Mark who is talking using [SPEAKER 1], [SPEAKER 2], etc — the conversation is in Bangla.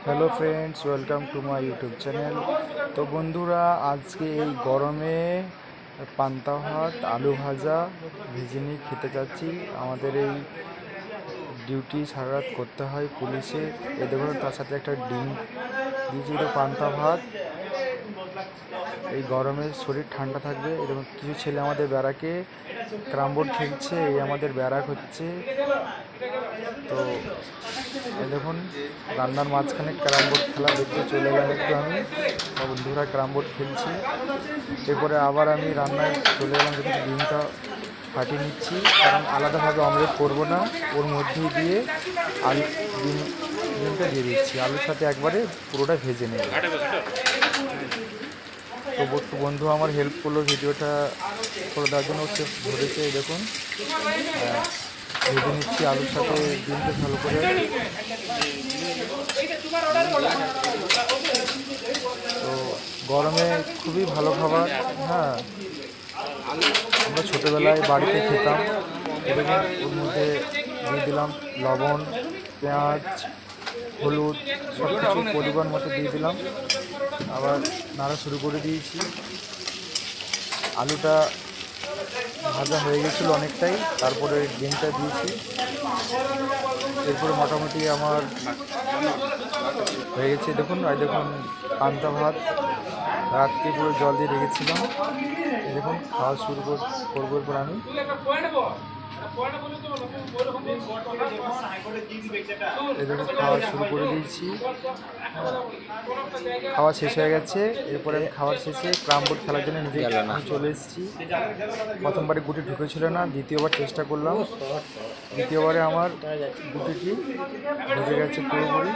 [SPEAKER 1] Hello friends, welcome to my YouTube channel. তো বন্ধুরা, আজকে এই গরমে পান্তা ভাত আলু ভাজা ভেজে নিয়ে খেতে যাচ্ছি। আমাদের এই ডিউটি সারা রাত করতে হয় পুলিশে। এই দেখুন, তার সাথে একটা ডিম দিয়েছি। তো পান্তা ভাত, এই গরমে শরীর ঠান্ডা থাকবে। এই দেখুন, কিছু ছেলে আমাদের ব্যারাকে ক্যারাম বোর্ড খেলছে। এই আমাদের ব্যারাক হচ্ছে। তো এই দেখুন, রান্নার মাঝখানে ক্যারাম বোর্ড খেলা দেখতে চলে এলাম একটু আমি। বন্ধুরা ক্যারাম বোর্ড খেলছি। এরপরে আবার আমি রান্নায় চলে এলাম। দেখুন, ডিমটা ফাটিয়ে নিচ্ছি, কারণ আলাদাভাবে অমলেট করবো না, ওর মধ্যেই দিয়ে আলু ডিমটা দিয়ে দিচ্ছি। আলুর সাথে একবারে পুরোটা ভেজে নেব। তো একটু বন্ধু আমার হেল্প করলো ভিডিওটা করে দেওয়ার জন্য, সে ধরেছে। দেখুন, ভেজে নিচ্ছি আলুর সাথে ডিমটা ভালো করে। তো গরমে খুবই ভালো খাবার। হ্যাঁ, আমরা ছোটোবেলায় বাড়িতে খেতাম। এবং ওর মধ্যে দিয়ে দিলাম লবণ, পেঁয়াজ, হলুদ, সব কিছু পরিমাণ মতো দিয়ে দিলাম। আবার নাড়া শুরু করে দিয়েছি। আলুটা ভাজা হয়ে গেছিলো অনেকটাই, তারপরে ডিমটা দিয়েছি। এরপরে মোটামুটি আমার হয়ে গেছে। দেখুন, দেখুন পান্তা ভাত রাত্রে পুরো জল দিয়ে রেখেছিলাম। দেখুন, খাওয়া শুরু করবো এরপর আমি। এরকম খাওয়া শুরু করে দিয়েছি। খাওয়া শেষ হয়ে গেছে। এরপরে আমি খাওয়ার শেষে ক্যারাম বোর্ড খেলার জন্য নিজে চলে এসেছি। প্রথমবারে গুটি ঢুকেছিল না, দ্বিতীয়বার চেষ্টা করলাম। দ্বিতীয়বারে আমার গুটিটি ঢুকে গেছে পুরোপুরি।